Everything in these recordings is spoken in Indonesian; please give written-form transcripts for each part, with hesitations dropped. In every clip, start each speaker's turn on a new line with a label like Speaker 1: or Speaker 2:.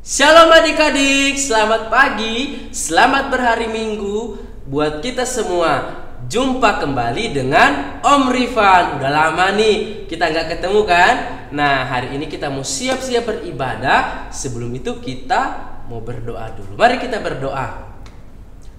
Speaker 1: Shalom adik-adik, selamat pagi, selamat berhari Minggu buat kita semua. Jumpa kembali dengan Om Rifan. Udah lama nih kita nggak ketemu kan? Nah, hari ini kita mau siap-siap beribadah. Sebelum itu kita mau berdoa dulu. Mari kita berdoa.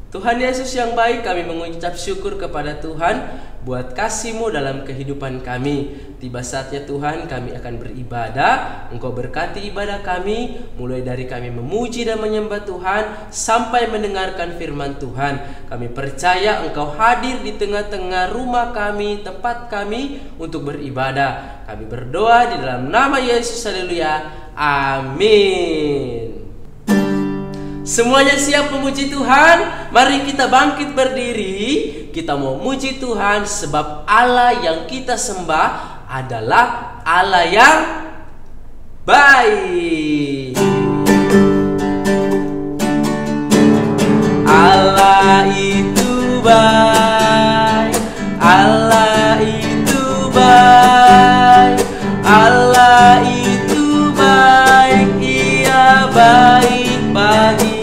Speaker 1: Tuhan Yesus yang baik, kami mengucap syukur kepada Tuhan buat kasih-Mu dalam kehidupan kami. Tiba saatnya Tuhan kami akan beribadah. Engkau berkati ibadah kami, mulai dari kami memuji dan menyembah Tuhan sampai mendengarkan firman Tuhan. Kami percaya Engkau hadir di tengah-tengah rumah kami, tempat kami untuk beribadah. Kami berdoa di dalam nama Yesus, haleluya, amin. Semuanya siap memuji Tuhan? Mari kita bangkit berdiri. Kita mau muji Tuhan sebab Allah yang kita sembah adalah Allah yang baik. Allah itu baik. Allah itu baik. Allah itu baik. Ia baik bagi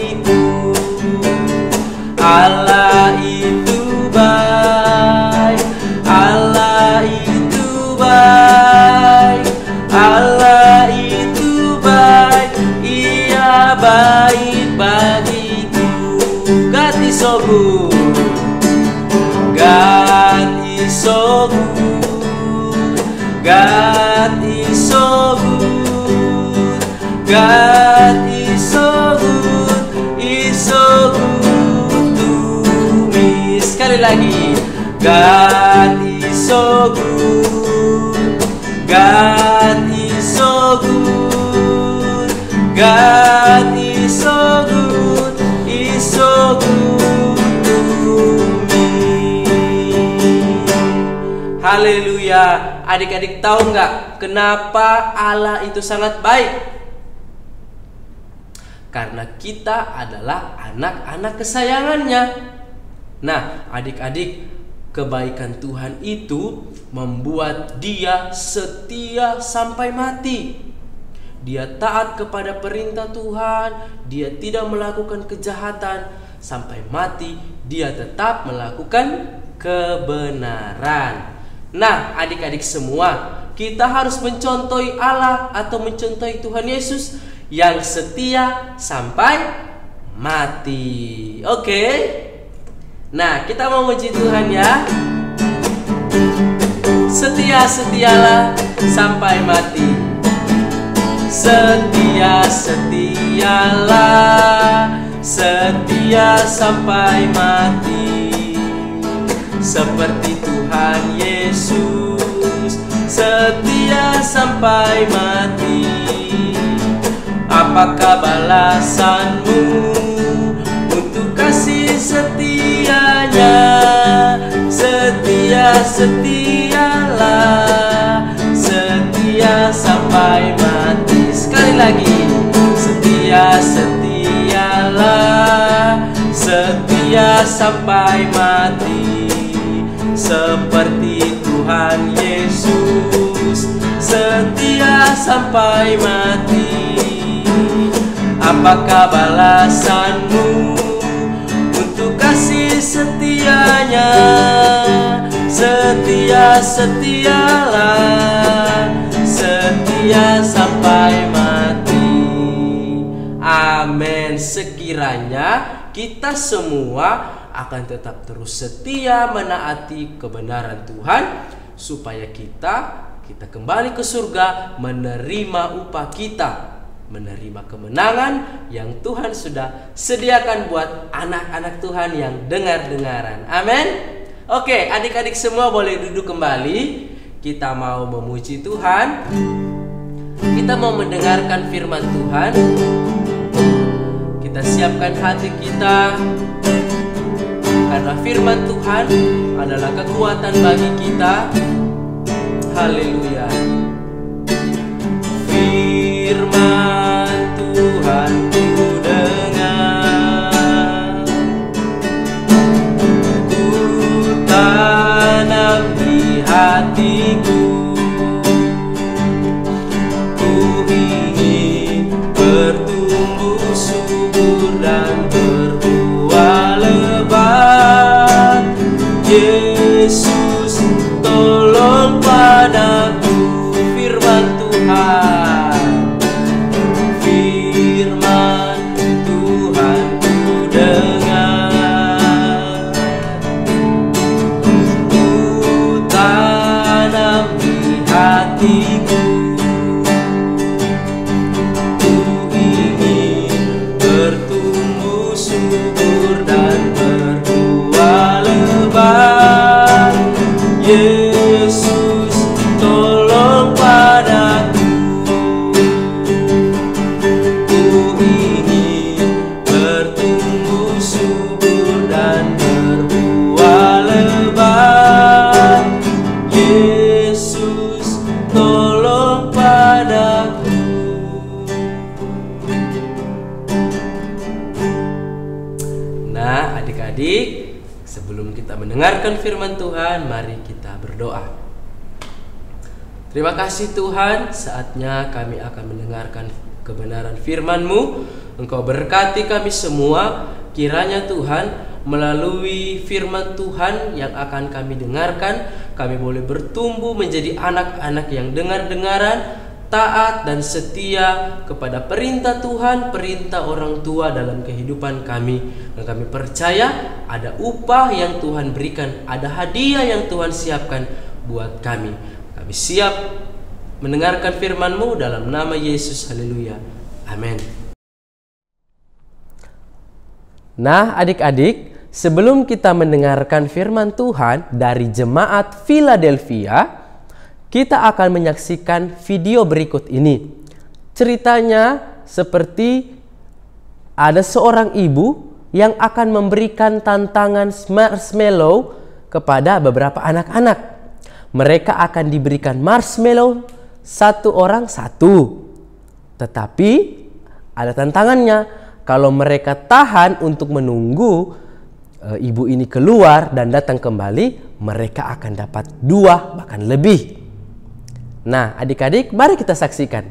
Speaker 1: Allah itu baik, Allah itu baik, Allah itu baik, Ia baik bagiku. God is so good, God is so good, God is so good, God is so good, is so good. Sekali lagi, God is so good, God is so good, God is so good, is so good to me. Haleluya. Adik-adik tahu nggak kenapa Allah itu sangat baik? Karena kita adalah anak-anak kesayangannya. Nah, adik-adik, kebaikan Tuhan itu membuat dia setia sampai mati. Dia taat kepada perintah Tuhan, dia tidak melakukan kejahatan. Sampai mati, dia tetap melakukan kebenaran. Nah, adik-adik semua, kita harus mencontohi Allah atau mencontohi Tuhan Yesus yang setia sampai mati. Oke? Nah, kita mau muji Tuhan ya. Setia-setialah sampai mati. Setia-setialah, setia sampai mati. Seperti Tuhan Yesus, setia sampai mati. Apakah balasanmu untuk kasih setianya? Setia-setialah, setia sampai mati. Sekali lagi, setia-setialah, setia sampai mati. Seperti Tuhan Yesus, setia sampai mati. Apakah balasanmu untuk kasih setianya? Setia-setialah, setia sampai mati. Amin. Sekiranya kita semua akan tetap terus setia menaati kebenaran Tuhan, supaya kita kembali ke surga menerima upah kita, menerima kemenangan yang Tuhan sudah sediakan buat anak-anak Tuhan yang dengar-dengaran. Amin. Oke, adik-adik semua boleh duduk kembali. Kita mau memuji Tuhan. Kita mau mendengarkan firman Tuhan. Kita siapkan hati kita, karena firman Tuhan adalah kekuatan bagi kita. Haleluya. Firman Tuhan ku dengar, ku tanam di hatiku, ku ingin bertumbuh Adik-adik, sebelum kita mendengarkan firman Tuhan, mari kita berdoa. Terima kasih Tuhan, saatnya kami akan mendengarkan kebenaran firman-Mu. Engkau berkati kami semua, kiranya Tuhan melalui firman Tuhan yang akan kami dengarkan, kami boleh bertumbuh menjadi anak-anak yang dengar-dengaran, taat dan setia kepada perintah Tuhan, perintah orang tua dalam kehidupan kami. Dan kami percaya ada upah yang Tuhan berikan, ada hadiah yang Tuhan siapkan buat kami. Kami siap mendengarkan firman-Mu dalam nama Yesus. Haleluya. Amin. Nah, adik-adik, sebelum kita mendengarkan firman Tuhan dari jemaat Philadelphia, kita akan menyaksikan video berikut ini. Ceritanya seperti ada seorang ibu yang akan memberikan tantangan marshmallow kepada beberapa anak-anak. Mereka akan diberikan marshmallow satu orang satu. Tetapi ada tantangannya. Kalau mereka tahan untuk menunggu ibu ini keluar dan datang kembali, mereka akan dapat 2 bahkan lebih. Nah, adik-adik, mari kita saksikan.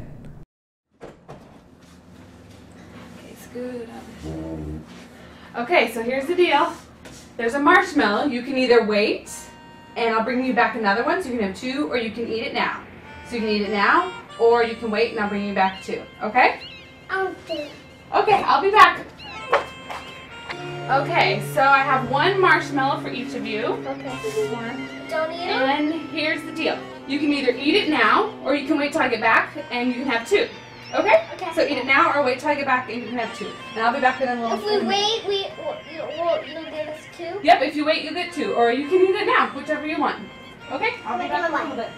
Speaker 2: Okay, so here's the deal. There's a marshmallow. You can either wait, and I'll bring you back another one, so you can have 2, or you can eat it now. So you can eat it now, or you can wait, and I'll bring you back 2. Okay? Okay, I'll be back. Okay, so I have 1 marshmallow for each of you.
Speaker 3: Okay.
Speaker 2: One.
Speaker 3: Don't eat it?
Speaker 2: And here's the deal. You can either eat it now, or you can wait till I get back, and you can have 2. Okay?
Speaker 3: Okay.
Speaker 2: So eat it now, or wait till I get back, and you can have 2. And I'll be back in a little.
Speaker 3: If we wait, you'll give us 2?
Speaker 2: Yep, if you wait, you get 2. Or you can eat it now, whichever you want. Okay? I'll be back in a little bit.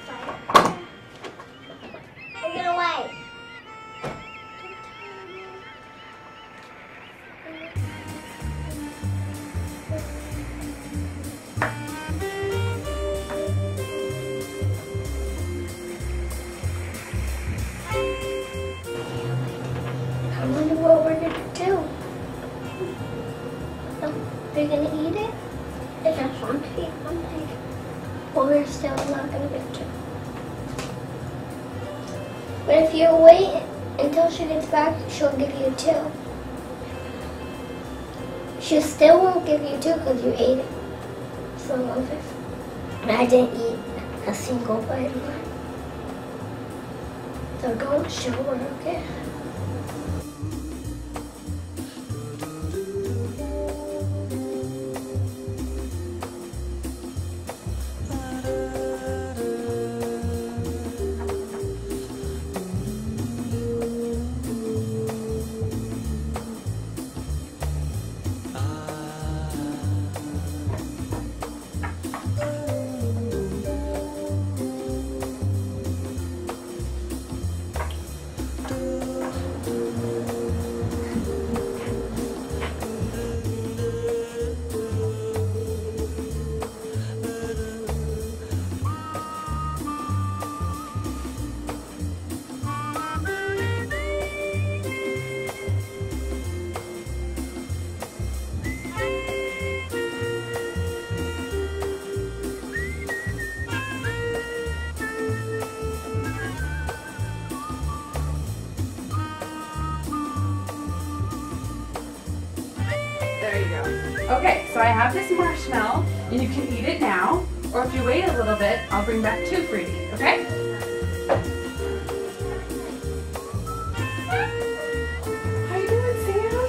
Speaker 3: I'm gonna wait. I wonder what we're gonna do. Are you gonna eat it? Is that fun to eat one thing? Or we're still not gonna get to? But if you wait until she gets back, she'll give you 2. She still won't give you 2 because you ate it. Some of it. And I didn't eat a single bite of it. So don't show her, okay?
Speaker 2: There you go. Okay, so I have this marshmallow, and you can eat it now, or if you wait a little bit, I'll bring back 2 for you to eat, okay? How you doing, Sam?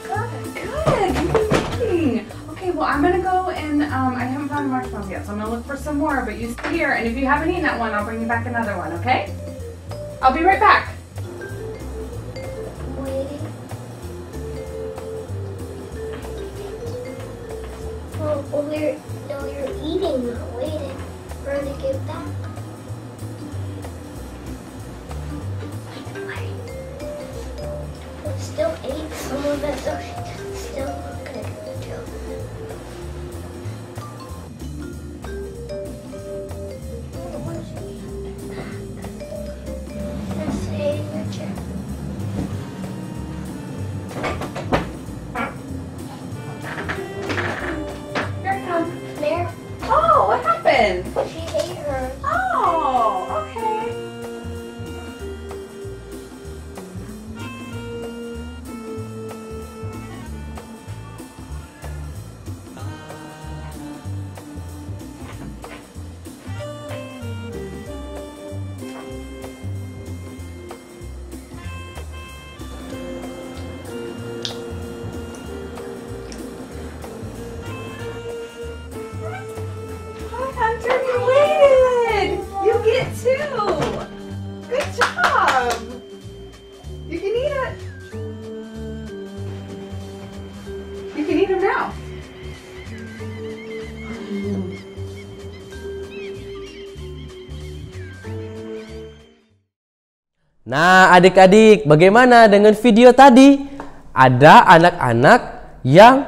Speaker 2: Good. You've been eating. Okay, well, I'm gonna go and I haven't found a marshmallow yet, so I'm gonna look for some more, but you stay here, and if you haven't eaten that one, I'll bring you back another one, okay? I'll be right back.
Speaker 3: Waiting. Well, you're eating, not waiting for her to get back. We still ate some of it, so she's still not gonna get the 2. Let's stay in your chair.
Speaker 1: Nah, adik-adik, bagaimana dengan video tadi? Ada anak-anak yang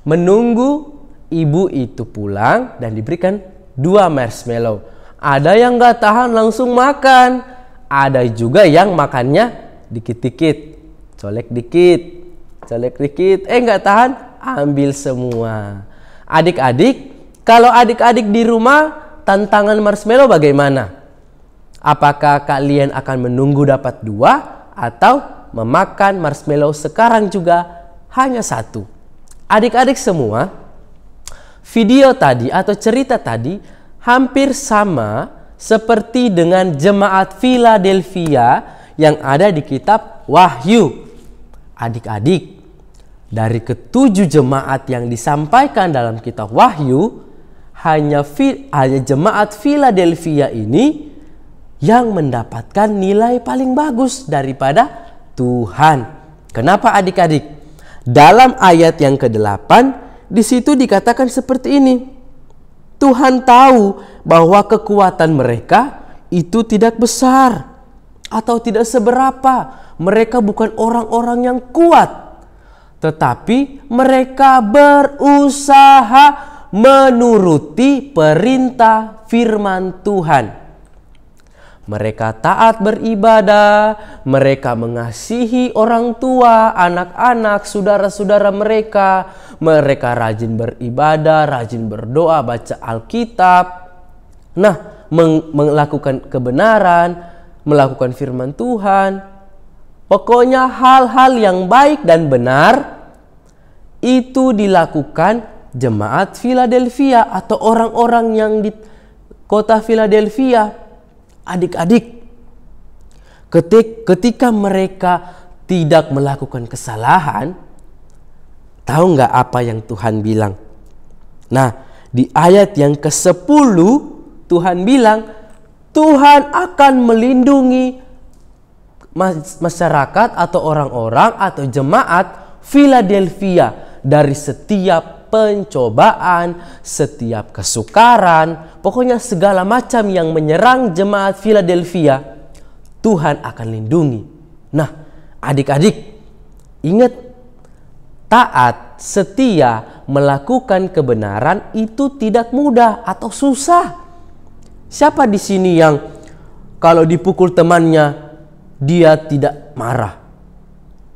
Speaker 1: menunggu ibu itu pulang dan diberikan 2 marshmallow. Ada yang gak tahan langsung makan. Ada juga yang makannya dikit-dikit. Colek dikit, colek dikit. Gak tahan, ambil semua. Adik-adik, kalau adik-adik di rumah, tantangan marshmallow bagaimana? Apakah kalian akan menunggu dapat 2 atau memakan marshmallow sekarang juga hanya 1? Adik-adik semua, video tadi atau cerita tadi hampir sama seperti dengan jemaat Philadelphia yang ada di kitab Wahyu. Adik-adik, dari ke-7 jemaat yang disampaikan dalam kitab Wahyu, hanya jemaat Philadelphia ini yang mendapatkan nilai paling bagus daripada Tuhan. Kenapa adik-adik? Dalam ayat yang ke-8 di situ dikatakan seperti ini. Tuhan tahu bahwa kekuatan mereka itu tidak besar atau tidak seberapa. Mereka bukan orang-orang yang kuat, tetapi mereka berusaha menuruti perintah firman Tuhan. Mereka taat beribadah, mereka mengasihi orang tua, anak-anak, saudara-saudara mereka. Mereka rajin beribadah, rajin berdoa, baca Alkitab. Nah, melakukan kebenaran, melakukan firman Tuhan. Pokoknya hal-hal yang baik dan benar itu dilakukan jemaat Philadelphia atau orang-orang yang di kota Philadelphia. Adik-adik, ketika mereka tidak melakukan kesalahan, tahu nggak apa yang Tuhan bilang? Nah, di ayat yang ke-10 Tuhan bilang, Tuhan akan melindungi masyarakat atau orang-orang atau jemaat Philadelphia dari setiap pencobaan, setiap kesukaran, pokoknya segala macam yang menyerang jemaat Philadelphia, Tuhan akan lindungi. Nah, adik-adik, ingat, taat, setia, melakukan kebenaran itu tidak mudah atau susah. Siapa di sini yang kalau dipukul temannya, dia tidak marah,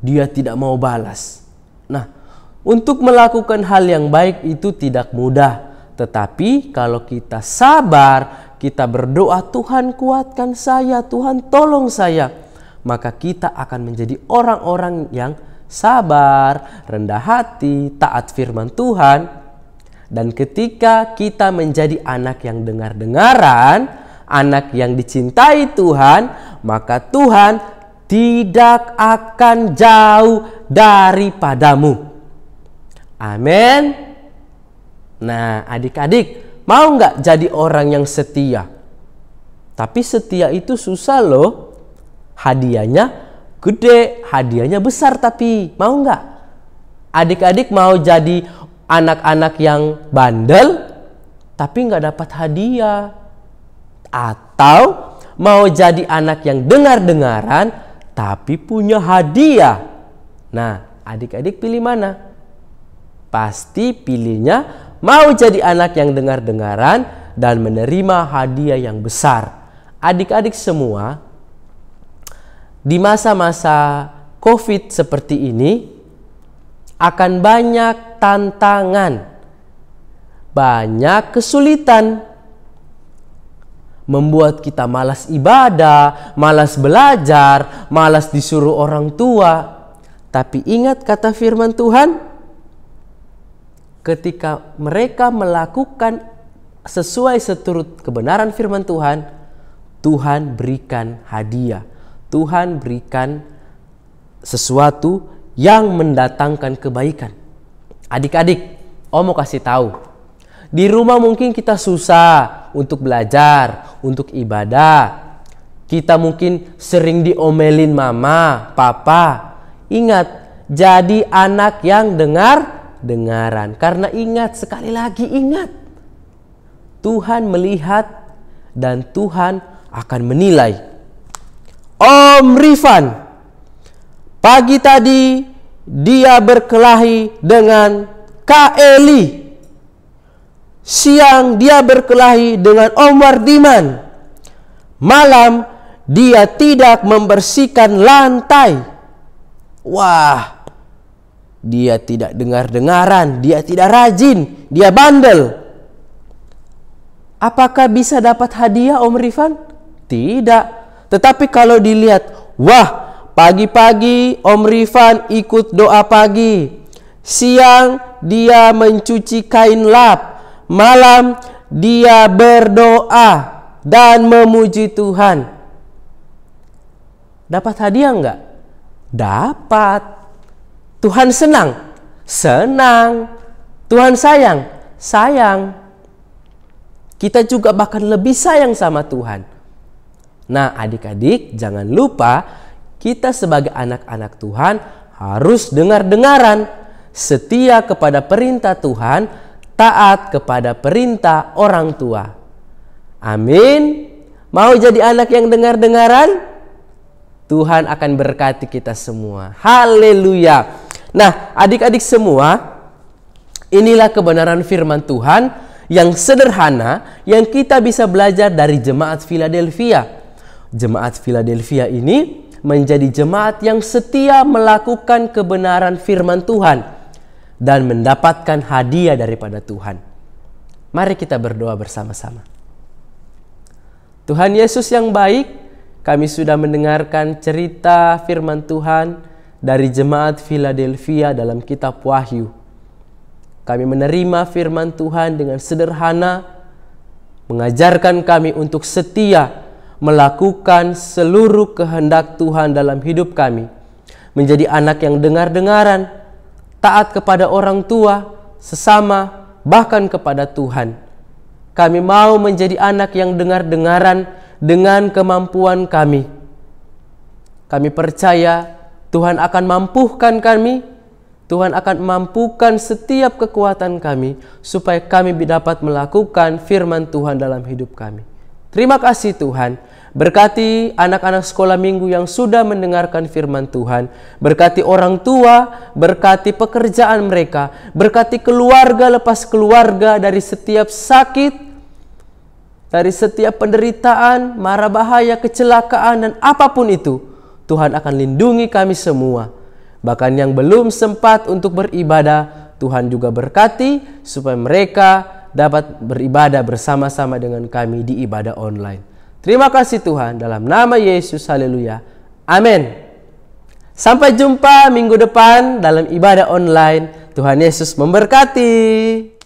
Speaker 1: dia tidak mau balas? Nah, untuk melakukan hal yang baik itu tidak mudah. Tetapi kalau kita sabar, kita berdoa, Tuhan kuatkan saya, Tuhan tolong saya, maka kita akan menjadi orang-orang yang sabar, rendah hati, taat firman Tuhan. Dan ketika kita menjadi anak yang dengar-dengaran, anak yang dicintai Tuhan, maka Tuhan tidak akan jauh daripadamu. Amin. Nah, adik-adik, mau nggak jadi orang yang setia? Tapi setia itu susah loh. Hadiahnya gede, hadiahnya besar, tapi mau nggak? Adik-adik mau jadi anak-anak yang bandel tapi nggak dapat hadiah? Atau mau jadi anak yang dengar-dengaran tapi punya hadiah? Nah, adik-adik pilih mana? Pasti pilihnya mau jadi anak yang dengar-dengaran dan menerima hadiah yang besar. Adik-adik semua, di masa-masa COVID seperti ini akan banyak tantangan, banyak kesulitan, membuat kita malas ibadah, malas belajar, malas disuruh orang tua. Tapi ingat kata firman Tuhan, ketika mereka melakukan sesuai seturut kebenaran firman Tuhan, Tuhan berikan hadiah. Tuhan berikan sesuatu yang mendatangkan kebaikan. Adik-adik, Om mau kasih tahu. Di rumah mungkin kita susah untuk belajar, untuk ibadah. Kita mungkin sering diomelin mama, papa. Ingat, jadi anak yang dengaran. Karena ingat, sekali lagi ingat, Tuhan melihat dan Tuhan akan menilai. Om Rifan. Pagi tadi dia berkelahi dengan Kak Eli. Siang dia berkelahi dengan Om Wardiman. Malam dia tidak membersihkan lantai. Wah, dia tidak dengar-dengaran, dia tidak rajin, dia bandel. Apakah bisa dapat hadiah Om Rifan? Tidak. Tetapi kalau dilihat, wah, pagi-pagi Om Rifan ikut doa pagi. Siang dia mencuci kain lap. Malam dia berdoa dan memuji Tuhan. Dapat hadiah enggak? Dapat. Tuhan senang? Senang. Tuhan sayang? Sayang. Kita juga bahkan lebih sayang sama Tuhan. Nah, adik-adik, jangan lupa kita sebagai anak-anak Tuhan harus dengar-dengaran, setia kepada perintah Tuhan, taat kepada perintah orang tua. Amin. Mau jadi anak yang dengar-dengaran? Tuhan akan berkati kita semua. Haleluya. Nah, adik-adik semua, inilah kebenaran firman Tuhan yang sederhana yang kita bisa belajar dari jemaat Philadelphia. Jemaat Philadelphia ini menjadi jemaat yang setia melakukan kebenaran firman Tuhan dan mendapatkan hadiah daripada Tuhan. Mari kita berdoa bersama-sama. Tuhan Yesus yang baik, kami sudah mendengarkan cerita firman Tuhan dari jemaat Philadelphia dalam kitab Wahyu. Kami menerima firman Tuhan dengan sederhana, mengajarkan kami untuk setia melakukan seluruh kehendak Tuhan dalam hidup kami. Menjadi anak yang dengar-dengaran, taat kepada orang tua, sesama, bahkan kepada Tuhan. Kami mau menjadi anak yang dengar-dengaran dengan kemampuan kami. Kami percaya Tuhan akan mampukan kami, Tuhan akan mampukan setiap kekuatan kami supaya kami dapat melakukan firman Tuhan dalam hidup kami. Terima kasih Tuhan. Berkati anak-anak sekolah minggu yang sudah mendengarkan firman Tuhan. Berkati orang tua, berkati pekerjaan mereka, berkati keluarga lepas keluarga dari setiap sakit, dari setiap penderitaan, mara bahaya, kecelakaan, dan apapun itu. Tuhan akan lindungi kami semua. Bahkan yang belum sempat untuk beribadah, Tuhan juga berkati supaya mereka dapat beribadah bersama-sama dengan kami di ibadah online. Terima kasih Tuhan, dalam nama Yesus, haleluya, amin. Sampai jumpa minggu depan dalam ibadah online. Tuhan Yesus memberkati.